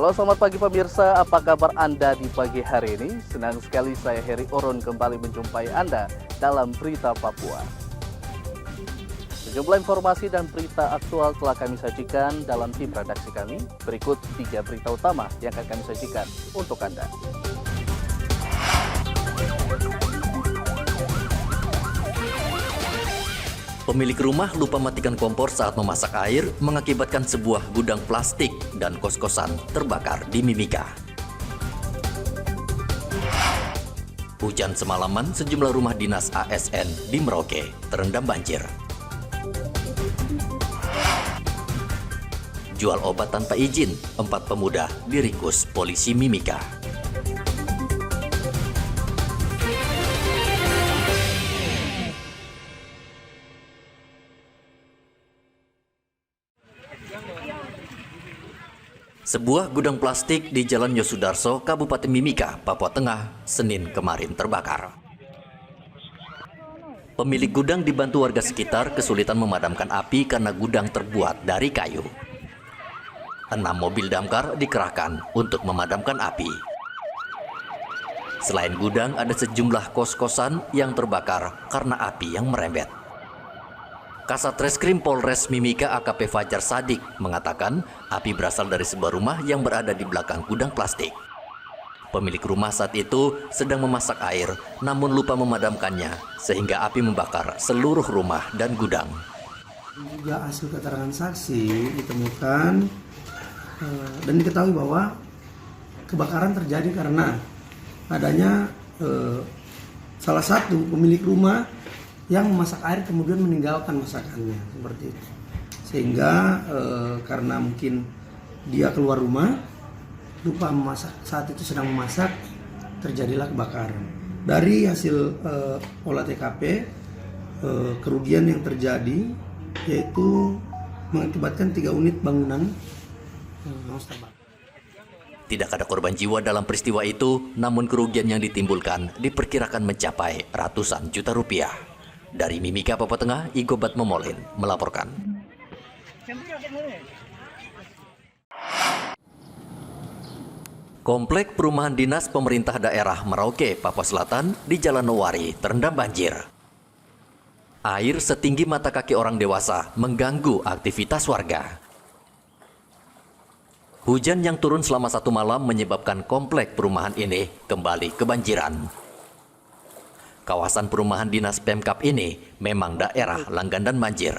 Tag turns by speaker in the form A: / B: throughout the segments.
A: Halo, selamat pagi pemirsa, apa kabar Anda di pagi hari ini? Senang sekali saya Heri Oron kembali menjumpai Anda dalam Berita Papua. Sejumlah informasi dan berita aktual telah kami sajikan dalam tim redaksi kami. Berikut 3 berita utama yang akan kami sajikan untuk Anda.
B: Pemilik rumah lupa matikan kompor saat memasak air mengakibatkan sebuah gudang plastik dan kos-kosan terbakar di Mimika. Hujan semalaman, sejumlah rumah dinas ASN di Merauke terendam banjir. Jual obat tanpa izin, 4 pemuda diringkus polisi Mimika. Sebuah gudang plastik di Jalan Yosudarso, Kabupaten Mimika, Papua Tengah, Senin kemarin terbakar. Pemilik gudang dibantu warga sekitar kesulitan memadamkan api karena gudang terbuat dari kayu. 6 mobil damkar dikerahkan untuk memadamkan api. Selain gudang, ada sejumlah kos-kosan yang terbakar karena api yang merembet. Kasat Reskrim Polres Mimika AKP Fajar Sadik mengatakan api berasal dari sebuah rumah yang berada di belakang gudang plastik. Pemilik rumah saat itu sedang memasak air namun lupa memadamkannya sehingga api membakar seluruh rumah dan gudang.
C: Juga hasil keterangan saksi ditemukan dan diketahui bahwa kebakaran terjadi karena adanya salah satu pemilik rumah yang memasak air kemudian meninggalkan masakannya seperti itu, sehingga karena mungkin dia keluar rumah lupa memasak, saat itu sedang memasak terjadilah kebakaran. Dari hasil olah TKP, kerugian yang terjadi yaitu mengakibatkan 3 unit bangunan hangus terbakar.
B: Tidak ada korban jiwa dalam peristiwa itu, namun kerugian yang ditimbulkan diperkirakan mencapai ratusan juta rupiah. Dari Mimika, Papua Tengah, Igobat Momolin melaporkan. Komplek perumahan dinas pemerintah daerah Merauke, Papua Selatan di Jalan Nowari terendam banjir. Air setinggi mata kaki orang dewasa mengganggu aktivitas warga. Hujan yang turun selama 1 malam menyebabkan komplek perumahan ini kembali kebanjiran. Kawasan perumahan dinas Pemkap ini memang daerah langganan banjir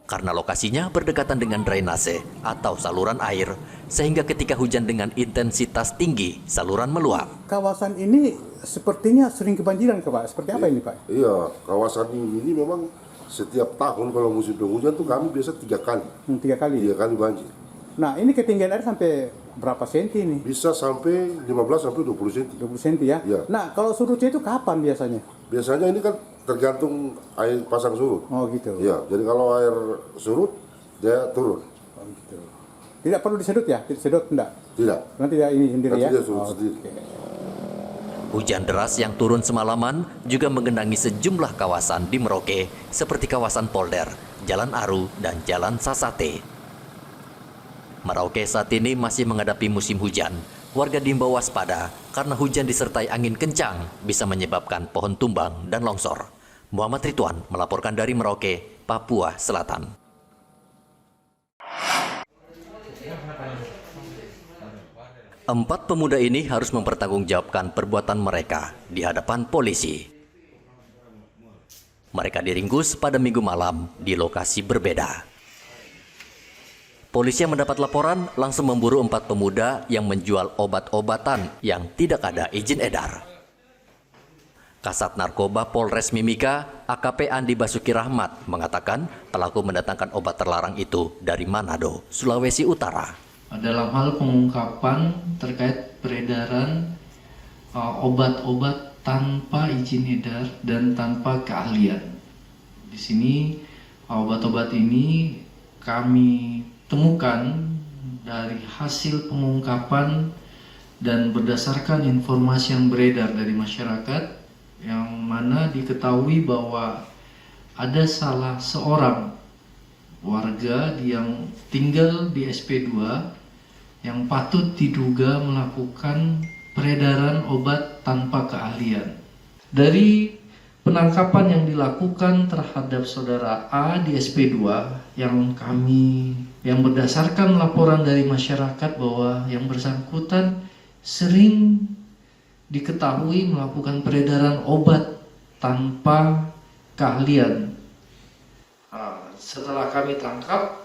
B: karena lokasinya berdekatan dengan drainase atau saluran air, sehingga ketika hujan dengan intensitas tinggi saluran meluap.
D: Kawasan ini sepertinya sering kebanjiran, Pak. Seperti apa ini, Pak?
E: Iya, kawasan ini memang setiap tahun kalau musim penghujan tuh kami biasa 3 kali.
D: 3 kali?
E: 3 kali banjir.
D: Nah, ini ketinggian air sampai berapa senti ini?
E: Bisa sampai 15 sampai 20 senti.
D: 20 senti ya?
E: Ya.
D: Nah, kalau surutnya itu kapan biasanya?
E: Biasanya ini kan tergantung air pasang surut.
D: Oh gitu.
E: Ya, jadi kalau air surut dia turun.
D: Oh gitu. Tidak perlu disedot ya? Disedot enggak?
E: Tidak.
D: Nanti dia ini sendiri ya?
E: Nanti dia surut sendiri.
D: Okay.
B: Hujan deras yang turun semalaman juga menggenangi sejumlah kawasan di Merauke seperti kawasan Polder, Jalan Aru, dan Jalan Sasate. Merauke saat ini masih menghadapi musim hujan. Warga diimbau waspada karena hujan disertai angin kencang bisa menyebabkan pohon tumbang dan longsor. Muhammad Ridwan melaporkan dari Merauke, Papua Selatan. Empat pemuda ini harus mempertanggungjawabkan perbuatan mereka di hadapan polisi. Mereka diringkus pada Minggu malam di lokasi berbeda. Polisi yang mendapat laporan langsung memburu 4 pemuda yang menjual obat-obatan yang tidak ada izin edar. Kasat Narkoba Polres Mimika, AKP Andi Basuki Rahmat, mengatakan pelaku mendatangkan obat terlarang itu dari Manado, Sulawesi Utara.
F: Dalam hal pengungkapan terkait peredaran obat-obat tanpa izin edar dan tanpa keahlian. Di sini obat-obat ini kami temukan dari hasil pengungkapan dan berdasarkan informasi yang beredar dari masyarakat, yang mana diketahui bahwa ada salah seorang warga yang tinggal di SP2 yang patut diduga melakukan peredaran obat tanpa keahlian. Dari penangkapan yang dilakukan terhadap saudara A di SP2 yang berdasarkan laporan dari masyarakat bahwa yang bersangkutan sering diketahui melakukan peredaran obat tanpa keahlian. Setelah kami tangkap,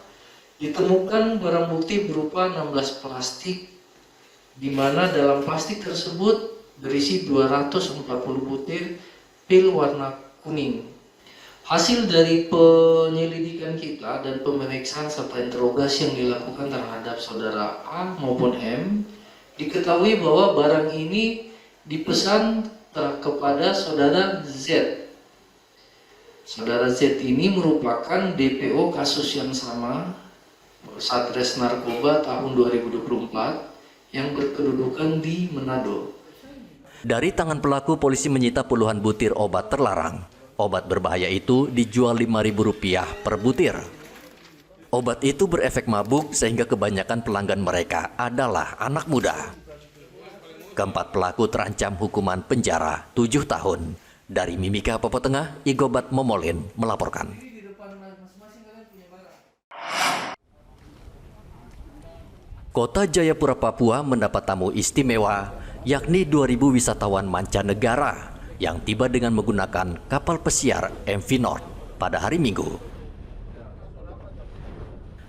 F: ditemukan barang bukti berupa 16 plastik, di mana dalam plastik tersebut berisi 240 butir pil warna kuning. Hasil dari penyelidikan kita dan pemeriksaan serta interogasi yang dilakukan terhadap saudara A maupun M, diketahui bahwa barang ini dipesan kepada saudara Z. Saudara Z ini merupakan DPO kasus yang sama, Satres Narkoba tahun 2024, yang berkedudukan di Manado.
B: Dari tangan pelaku, polisi menyita puluhan butir obat terlarang. Obat berbahaya itu dijual Rp5.000 per butir. Obat itu berefek mabuk sehingga kebanyakan pelanggan mereka adalah anak muda. Keempat pelaku terancam hukuman penjara 7 tahun. Dari Mimika, Papua Tengah, Igobat Momolin melaporkan. Kota Jayapura, Papua mendapat tamu istimewa, yakni 2.000 wisatawan mancanegara yang tiba dengan menggunakan kapal pesiar MV North pada hari Minggu.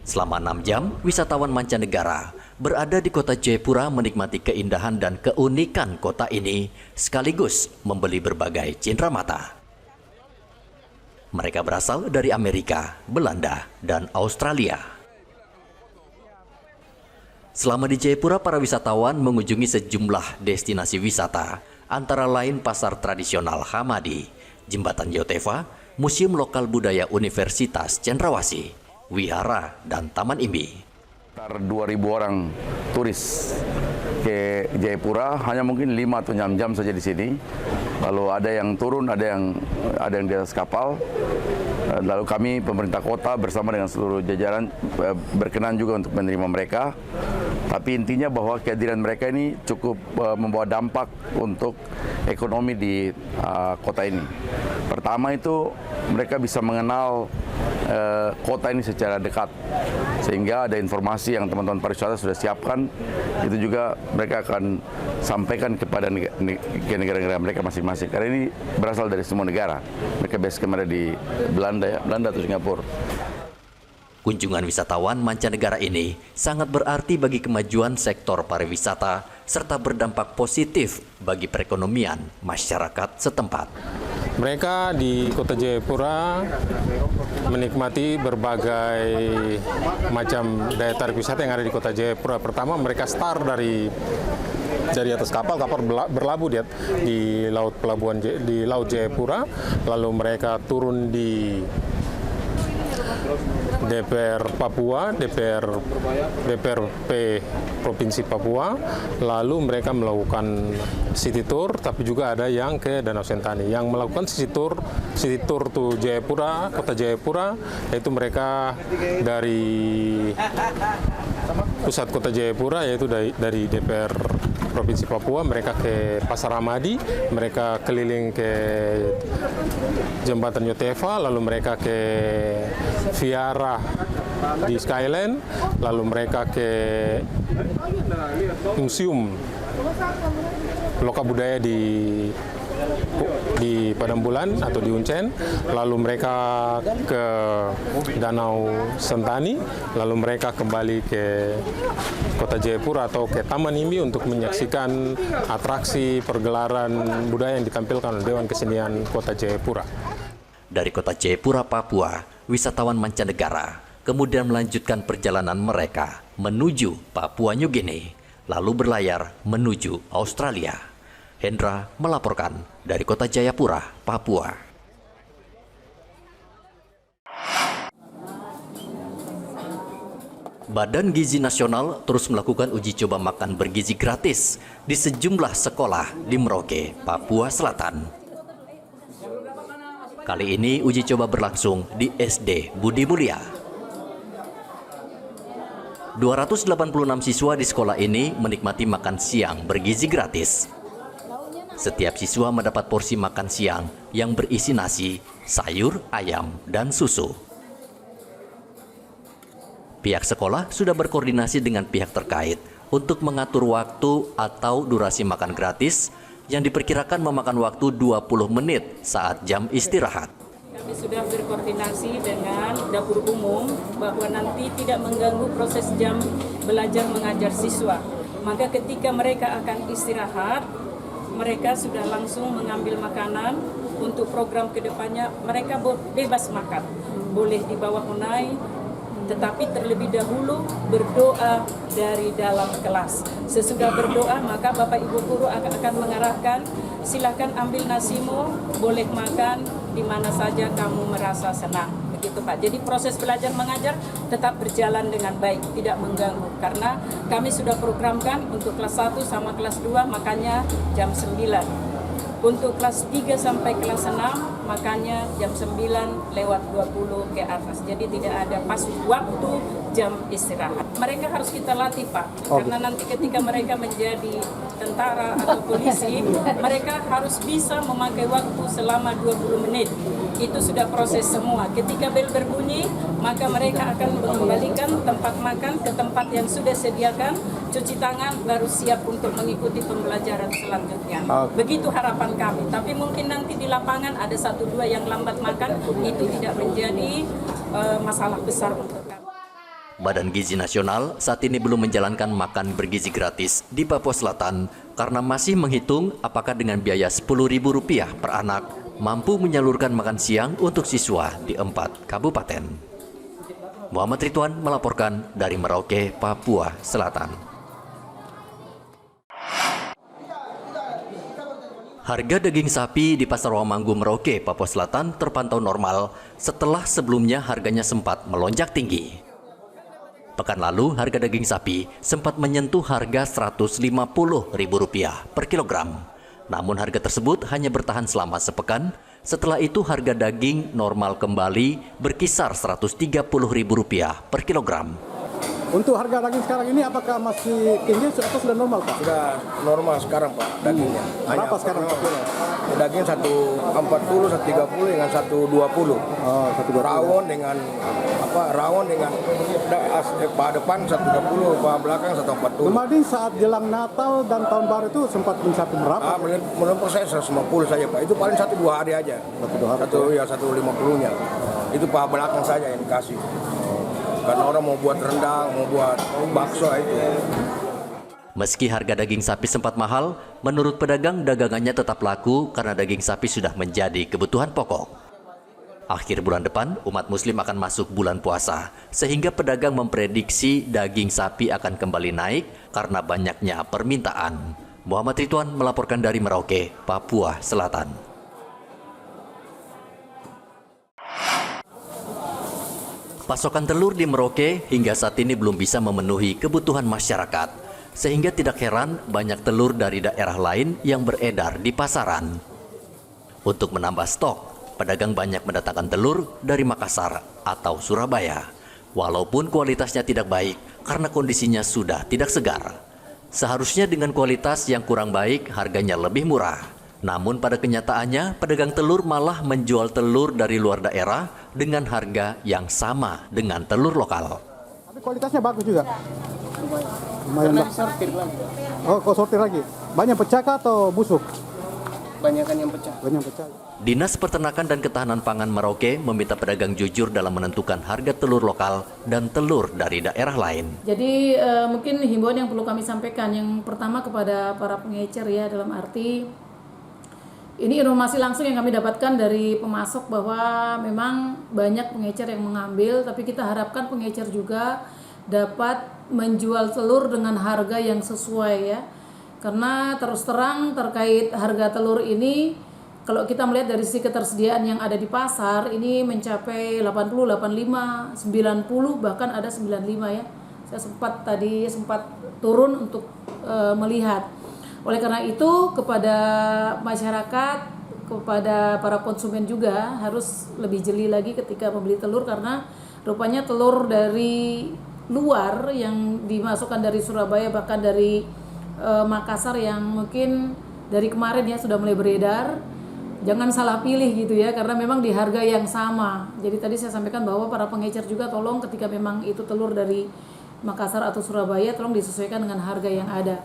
B: Selama 6 jam, wisatawan mancanegara berada di kota Jayapura menikmati keindahan dan keunikan kota ini sekaligus membeli berbagai cenderamata. Mereka berasal dari Amerika, Belanda, dan Australia. Selama di Jayapura, para wisatawan mengunjungi sejumlah destinasi wisata, antara lain pasar tradisional Hamadi, Jembatan Yotefa, Museum Lokal Budaya Universitas Cendrawasih, Wihara, dan Taman Imbi.
G: Sekitar 2.000 orang turis ke Jayapura, hanya mungkin 5 atau 6 jam saja di sini. Lalu ada yang turun, ada yang di atas kapal. Lalu kami pemerintah kota bersama dengan seluruh jajaran berkenan juga untuk menerima mereka. Tapi intinya bahwa kehadiran mereka ini cukup membawa dampak untuk ekonomi di kota ini. Pertama itu mereka bisa mengenal kota ini secara dekat, sehingga ada informasi yang teman-teman pariwisata sudah siapkan, itu juga mereka akan sampaikan kepada negara-negara mereka masing-masing. Karena ini berasal dari semua negara. Mereka biasanya ada di Belanda atau Singapura.
B: Kunjungan wisatawan mancanegara ini sangat berarti bagi kemajuan sektor pariwisata serta berdampak positif bagi perekonomian masyarakat setempat.
H: Mereka di Kota Jayapura menikmati berbagai macam daya tarik wisata yang ada di Kota Jayapura. Pertama, mereka start dari atas kapal berlabuh di laut Jayapura, lalu mereka turun di DPR Papua, DPRP Provinsi Papua, lalu mereka melakukan city tour, tapi juga ada yang ke Danau Sentani. Yang melakukan city tour to Jayapura, Kota Jayapura, yaitu mereka dari pusat Kota Jayapura, yaitu dari DPR Provinsi Papua, mereka ke Pasar Hamadi, mereka keliling ke Jembatan Yotefa, lalu mereka ke Wihara di Skyland, lalu mereka ke Museum Lokal Budaya di Padang Bulan atau di Uncen, lalu mereka ke Danau Sentani, lalu mereka kembali ke Kota Jayapura atau ke Taman Imbi untuk menyaksikan atraksi pergelaran budaya yang ditampilkan oleh Dewan Kesenian Kota Jayapura.
B: Dari Kota Jayapura, Papua, wisatawan mancanegara kemudian melanjutkan perjalanan mereka menuju Papua New Guinea, lalu berlayar menuju Australia. Hendra melaporkan dari Kota Jayapura, Papua. Badan Gizi Nasional terus melakukan uji coba makan bergizi gratis di sejumlah sekolah di Merauke, Papua Selatan. Kali ini uji coba berlangsung di SD Budi Mulia. 286 siswa di sekolah ini menikmati makan siang bergizi gratis. Setiap siswa mendapat porsi makan siang yang berisi nasi, sayur, ayam, dan susu. Pihak sekolah sudah berkoordinasi dengan pihak terkait untuk mengatur waktu atau durasi makan gratis yang diperkirakan memakan waktu 20 menit saat jam istirahat.
I: Kami sudah berkoordinasi dengan dapur umum bahwa nanti tidak mengganggu proses jam belajar mengajar siswa. Maka ketika mereka akan istirahat, mereka sudah langsung mengambil makanan untuk program kedepannya. Mereka bebas makan, boleh di bawah hunai, tetapi terlebih dahulu berdoa dari dalam kelas. Sesudah berdoa, maka Bapak Ibu guru akan mengarahkan, silakan ambil nasimu, boleh makan di mana saja kamu merasa senang. Begitu Pak. Jadi proses belajar mengajar tetap berjalan dengan baik, tidak mengganggu. Karena kami sudah programkan untuk kelas 1 sama kelas 2 makanya jam 9. Untuk kelas 3 sampai kelas 6 makanya jam 9:20 ke atas. Jadi tidak ada pas waktu jam istirahat. Mereka harus kita latih Pak. Karena nanti ketika mereka menjadi tentara atau polisi, mereka harus bisa memakai waktu selama 20 menit. Itu sudah proses semua. Ketika bel berbunyi, maka mereka akan mengembalikan tempat makan ke tempat yang sudah sediakan, cuci tangan, baru siap untuk mengikuti pembelajaran selanjutnya. Begitu harapan kami. Tapi mungkin nanti di lapangan ada 1-2 yang lambat makan, itu tidak menjadi masalah besar untuk kami.
B: Badan Gizi Nasional saat ini belum menjalankan makan bergizi gratis di Papua Selatan karena masih menghitung apakah dengan biaya Rp10.000 per anak mampu menyalurkan makan siang untuk siswa di 4 kabupaten. Muhammad Ridwan melaporkan dari Merauke, Papua Selatan. Harga daging sapi di Pasar Wamanggu, Merauke, Papua Selatan terpantau normal setelah sebelumnya harganya sempat melonjak tinggi. Pekan lalu, harga daging sapi sempat menyentuh harga Rp150.000 per kilogram. Namun harga tersebut hanya bertahan selama sepekan. Setelah itu harga daging normal kembali berkisar Rp130.000 per kilogram.
D: Untuk harga daging sekarang ini apakah masih tinggi atau sudah normal Pak?
J: Sudah normal sekarang Pak dagingnya.
D: Berapa sekarang Pak?
J: Daging 140, 130 dengan 120.
D: Oh, 120.
J: Rawon dengan rawon dengan paha depan 130, paha belakang 140.
D: Kemarin saat jelang Natal dan Tahun Baru itu sempat mencapai berapa?
J: Menurut saya 150 saja Pak. Itu paling 1-2 hari aja.
D: 1-2 hari.
J: 150-nya. Itu paha belakang saja yang dikasih. Karena orang mau buat rendang, mau buat bakso itu.
B: Meski harga daging sapi sempat mahal, menurut pedagang dagangannya tetap laku karena daging sapi sudah menjadi kebutuhan pokok. Akhir bulan depan, umat muslim akan masuk bulan puasa, sehingga pedagang memprediksi daging sapi akan kembali naik karena banyaknya permintaan. Muhammad Ridwan melaporkan dari Merauke, Papua Selatan. Pasokan telur di Merauke hingga saat ini belum bisa memenuhi kebutuhan masyarakat, sehingga tidak heran banyak telur dari daerah lain yang beredar di pasaran. Untuk menambah stok, pedagang banyak mendatangkan telur dari Makassar atau Surabaya, walaupun kualitasnya tidak baik karena kondisinya sudah tidak segar. Seharusnya dengan kualitas yang kurang baik, harganya lebih murah. Namun pada kenyataannya, pedagang telur malah menjual telur dari luar daerah dengan harga yang sama dengan telur lokal.
D: Tapi kualitasnya bagus juga. Lumayan sortir lagi. Oh, kok sortir lagi? Banyak pecah atau busuk?
J: Banyakan yang pecah.
D: Banyak pecah.
B: Dinas Peternakan dan Ketahanan Pangan Merauke meminta pedagang jujur dalam menentukan harga telur lokal dan telur dari daerah lain.
K: Jadi mungkin himbauan yang perlu kami sampaikan, yang pertama kepada para pengecer ya, dalam arti ini informasi langsung yang kami dapatkan dari pemasok bahwa memang banyak pengecer yang mengambil, tapi kita harapkan pengecer juga dapat menjual telur dengan harga yang sesuai ya. Karena terus terang terkait harga telur ini, kalau kita melihat dari sisi ketersediaan yang ada di pasar, ini mencapai 80, 85, 90, bahkan ada 95 ya. Saya sempat turun untuk melihat. Oleh karena itu, kepada masyarakat, kepada para konsumen juga harus lebih jeli lagi ketika membeli telur, karena rupanya telur dari luar yang dimasukkan dari Surabaya bahkan dari Makassar yang mungkin dari kemarin ya sudah mulai beredar. Jangan salah pilih gitu ya, karena memang di harga yang sama. Jadi tadi saya sampaikan bahwa para pengecer juga tolong ketika memang itu telur dari Makassar atau Surabaya, tolong disesuaikan dengan harga yang ada.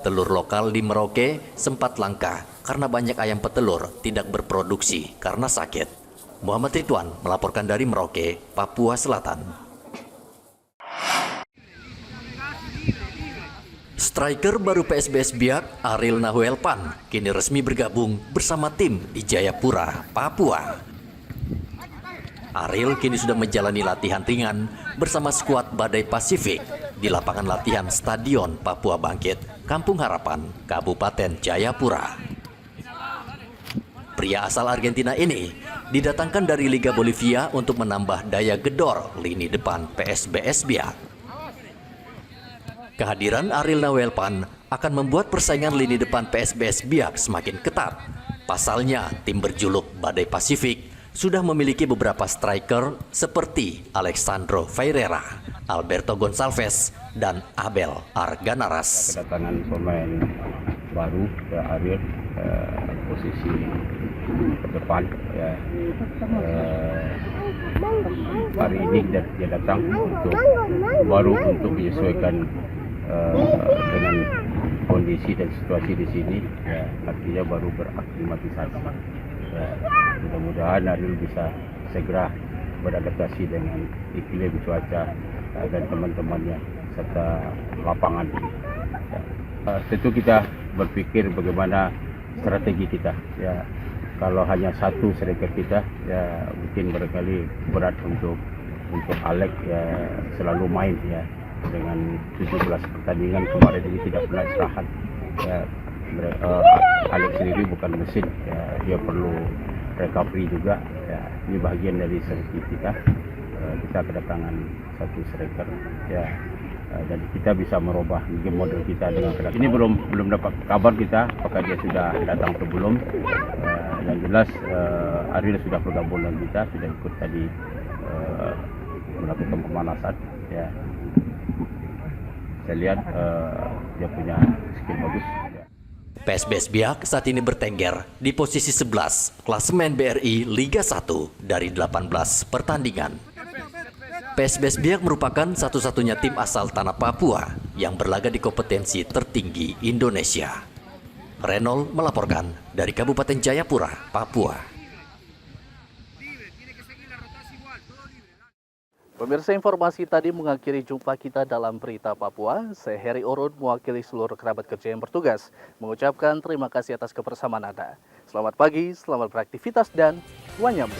B: Telur lokal di Merauke sempat langka karena banyak ayam petelur tidak berproduksi karena sakit. Muhammad Ridwan melaporkan dari Merauke, Papua Selatan. Striker baru PSBS Biak, Ariel Nahuelpan, kini resmi bergabung bersama tim di Jayapura, Papua. Ariel kini sudah menjalani latihan ringan bersama skuad Badai Pasifik di lapangan latihan Stadion Papua Bangkit, Kampung Harapan, Kabupaten Jayapura. Pria asal Argentina ini didatangkan dari Liga Bolivia untuk menambah daya gedor lini depan PSBS Biak. Kehadiran Ariel Nahuelpan akan membuat persaingan lini depan PSBS Biak semakin ketat. Pasalnya, tim berjuluk Badai Pasifik sudah memiliki beberapa striker seperti Alexandro Ferreira, Alberto Gonçalves, dan Abel Arganaras.
L: Kedatangan pemain baru ke Ariel, posisi ke depan. Ya. Hari ini dia datang untuk menyesuaikan dengan kondisi dan situasi di sini, ya, artinya baru beraklimatisasi. Ya, mudah-mudahan Ariel bisa segera beradaptasi dengan iklim cuaca dan teman-temannya serta lapangan. Ya. Tentu kita berpikir bagaimana strategi kita. Ya, kalau hanya satu striker kita, ya mungkin barangkali berat untuk Alex ya, selalu main ya. Dengan 17 pertandingan kemarin ini tidak pernah istirahat. Ya, Alex sendiri bukan mesin, ya, dia perlu recovery juga. Ya, ini bagian dari strategi kita. Kita kedatangan satu striker, ya, dan kita bisa merubah game model kita dengan kedatangan. Ini belum dapat kabar kita apakah dia sudah datang atau belum. Yang jelas Ariel sudah bergabung dengan kita, sudah ikut tadi melakukan pemanasan. Ya. Saya lihat dia punya skill bagus.
B: PSBS Biak saat ini bertengger di posisi 11 klasemen BRI Liga 1 dari 18 pertandingan. PSBS Biak merupakan satu-satunya tim asal tanah Papua yang berlaga di kompetensi tertinggi Indonesia. Renol melaporkan dari Kabupaten Jayapura, Papua.
A: Pemirsa, informasi tadi mengakhiri jumpa kita dalam Berita Papua. Saya Heri Orun mewakili seluruh kerabat kerja yang bertugas mengucapkan terima kasih atas kebersamaan Anda. Selamat pagi, selamat beraktivitas, dan wanyam.